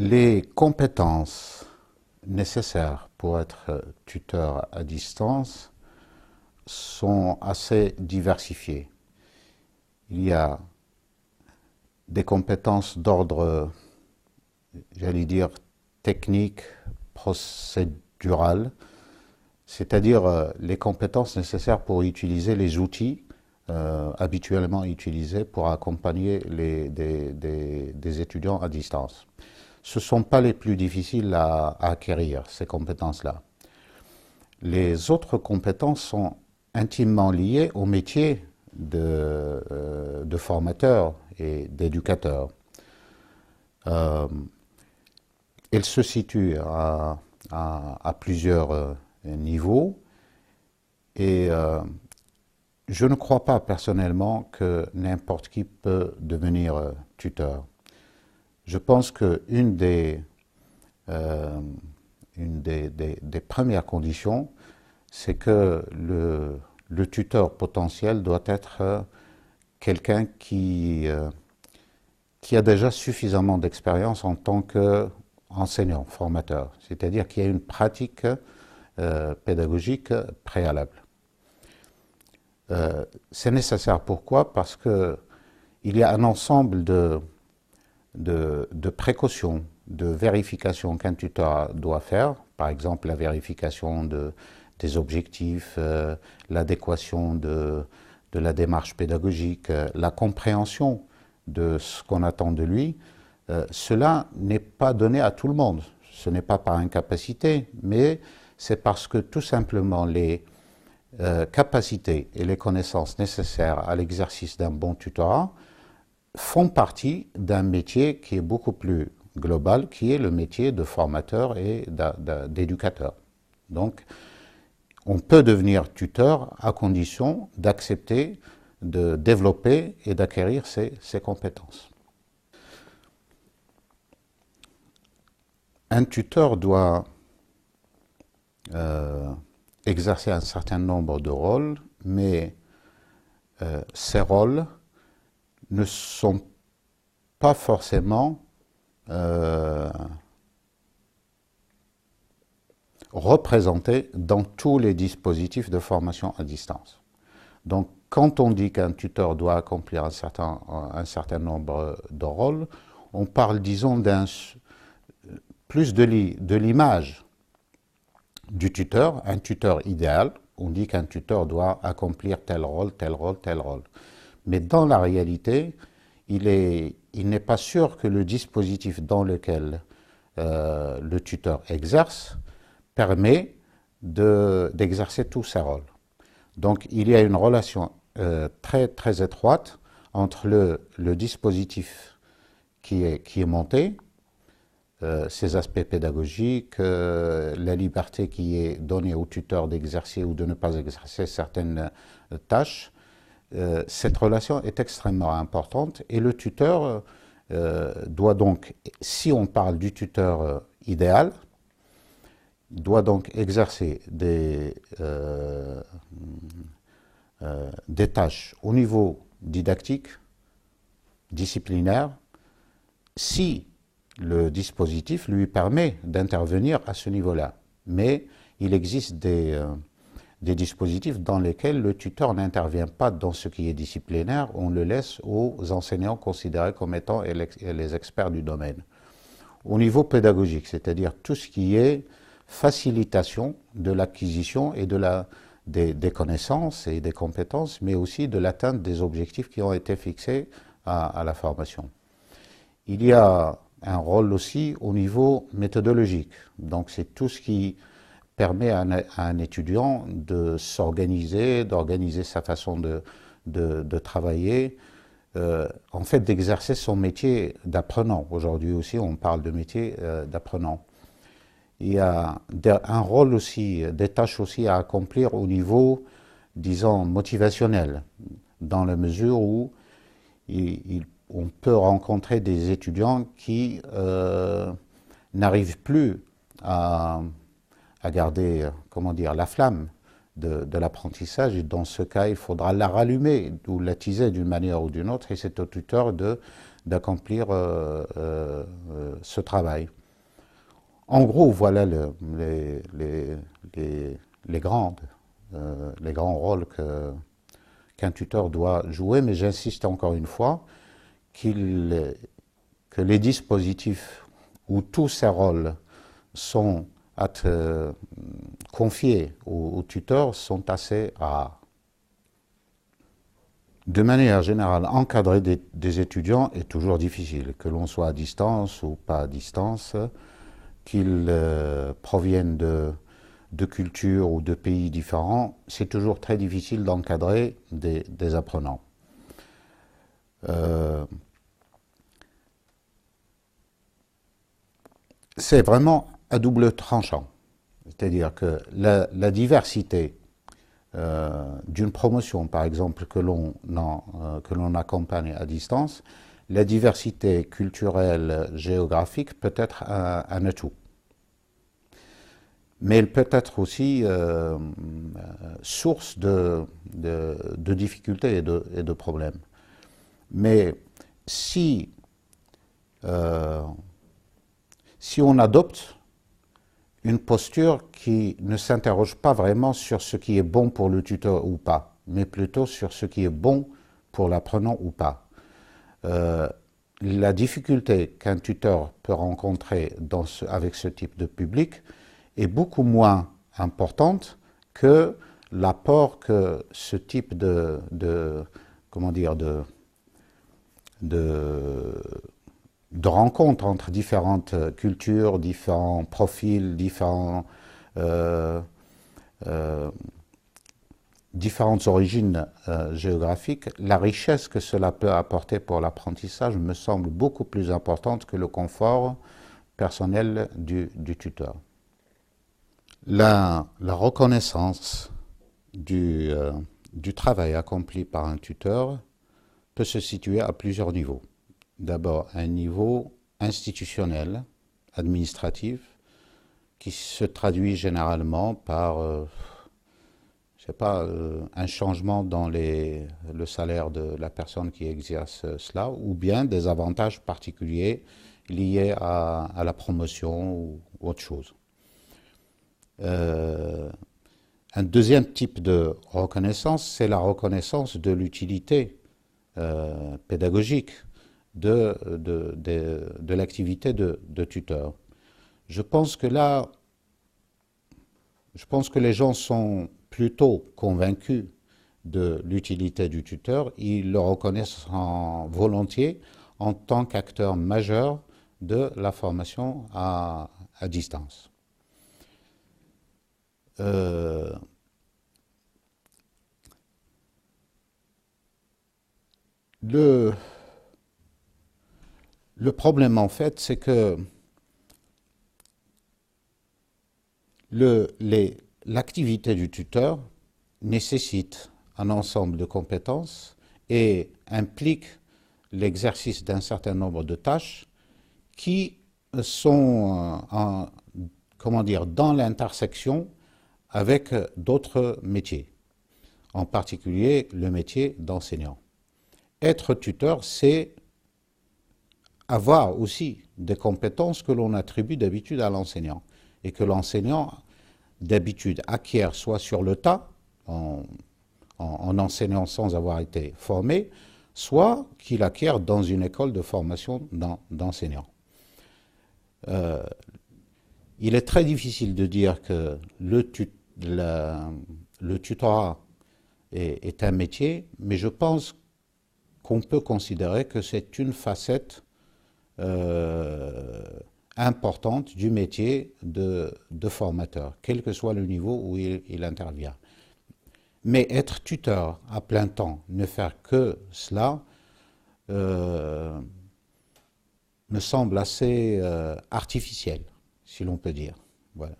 Les compétences nécessaires pour être tuteur à distance sont assez diversifiées. Il y a des compétences d'ordre, j'allais dire, technique, procédural, c'est-à-dire les compétences nécessaires pour utiliser les outils habituellement utilisés pour accompagner des étudiants à distance. Ce ne sont pas les plus difficiles à acquérir, ces compétences-là. Les autres compétences sont intimement liées au métier de formateur et d'éducateur. Elles se situent à plusieurs niveaux et je ne crois pas personnellement que n'importe qui peut devenir tuteur. Je pense qu'une des premières conditions, c'est que le tuteur potentiel doit être quelqu'un qui a déjà suffisamment d'expérience en tant qu'enseignant, formateur, c'est-à-dire qui a une pratique pédagogique préalable. C'est nécessaire pourquoi? Parce qu'il y a un ensemble de précautions, de vérifications qu'un tuteur doit faire, par exemple la vérification des objectifs, l'adéquation de la démarche pédagogique, la compréhension de ce qu'on attend de lui. Cela n'est pas donné à tout le monde. Ce n'est pas par incapacité, mais c'est parce que tout simplement les capacités et les connaissances nécessaires à l'exercice d'un bon tutorat font partie d'un métier qui est beaucoup plus global, qui est le métier de formateur et d'éducateur. Donc, on peut devenir tuteur à condition d'accepter, de développer et d'acquérir ces compétences. Un tuteur doit exercer un certain nombre de rôles, mais ces rôles ne sont pas forcément représentés dans tous les dispositifs de formation à distance. Donc, quand on dit qu'un tuteur doit accomplir un certain nombre de rôles, on parle, disons, plus de l'image du tuteur, un tuteur idéal. On dit qu'un tuteur doit accomplir tel rôle, tel rôle, tel rôle. Mais dans la réalité, il n'est pas sûr que le dispositif dans lequel le tuteur exerce permet d'exercer tous ces rôles. Donc il y a une relation très, très étroite entre le dispositif qui est monté, ses aspects pédagogiques, la liberté qui est donnée au tuteur d'exercer ou de ne pas exercer certaines tâches. Cette relation est extrêmement importante et le tuteur doit donc, si on parle du tuteur idéal, doit donc exercer des tâches au niveau didactique, disciplinaire, si le dispositif lui permet d'intervenir à ce niveau-là. Mais il existe des dispositifs dans lesquels le tuteur n'intervient pas dans ce qui est disciplinaire, on le laisse aux enseignants considérés comme étant les experts du domaine. Au niveau pédagogique, c'est-à-dire tout ce qui est facilitation de l'acquisition et des connaissances et des compétences, mais aussi de l'atteinte des objectifs qui ont été fixés à la formation. Il y a un rôle aussi au niveau méthodologique, donc c'est tout ce qui permet à un étudiant de s'organiser, d'organiser sa façon de travailler, en fait d'exercer son métier d'apprenant. Aujourd'hui aussi, on parle de métier d'apprenant. Il y a un rôle aussi, des tâches aussi à accomplir au niveau, disons, motivationnel, dans la mesure où on peut rencontrer des étudiants qui n'arrivent plus à garder, comment dire, la flamme de l'apprentissage. Et dans ce cas, il faudra la rallumer ou l'attiser d'une manière ou d'une autre. Et c'est au tuteur d'accomplir ce travail. En gros, voilà les grands rôles qu'un tuteur doit jouer, mais j'insiste encore une fois que les dispositifs où tous ces rôles sont confiés aux tuteurs sont assez rares. De manière générale, encadrer des étudiants est toujours difficile, que l'on soit à distance ou pas à distance, qu'ils proviennent de cultures ou de pays différents, c'est toujours très difficile d'encadrer des apprenants. C'est vraiment à double tranchant. C'est-à-dire que la diversité d'une promotion, par exemple, que l'on accompagne à distance, la diversité culturelle, géographique peut être un atout. Mais elle peut être aussi source de difficultés et de problèmes. Mais si on adopte une posture qui ne s'interroge pas vraiment sur ce qui est bon pour le tuteur ou pas, mais plutôt sur ce qui est bon pour l'apprenant ou pas. La difficulté qu'un tuteur peut rencontrer avec ce type de public est beaucoup moins importante que l'apport que ce type de rencontres entre différentes cultures, différents profils, différentes origines géographiques, la richesse que cela peut apporter pour l'apprentissage me semble beaucoup plus importante que le confort personnel du tuteur. La reconnaissance du travail accompli par un tuteur peut se situer à plusieurs niveaux. D'abord, un niveau institutionnel, administratif, qui se traduit généralement par, un changement dans le salaire de la personne qui exerce cela, ou bien des avantages particuliers liés à la promotion ou autre chose. Un deuxième type de reconnaissance, c'est la reconnaissance de l'utilité pédagogique de l'activité de tuteur. Je pense que les gens sont plutôt convaincus de l'utilité du tuteur. Ils le reconnaissent volontiers en tant qu'acteur majeur de la formation à distance. Le problème, en fait, c'est que l'activité du tuteur nécessite un ensemble de compétences et implique l'exercice d'un certain nombre de tâches qui sont dans l'intersection avec d'autres métiers, en particulier le métier d'enseignant. Être tuteur, c'est avoir aussi des compétences que l'on attribue d'habitude à l'enseignant et que l'enseignant d'habitude acquiert soit sur le tas, en enseignant sans avoir été formé, soit qu'il acquiert dans une école de formation d'enseignants. Il est très difficile de dire que le tutorat est un métier, mais je pense qu'on peut considérer que c'est une facette importante du métier de formateur, quel que soit le niveau où il intervient. Mais être tuteur à plein temps, ne faire que cela, me semble assez artificiel, si l'on peut dire. Voilà.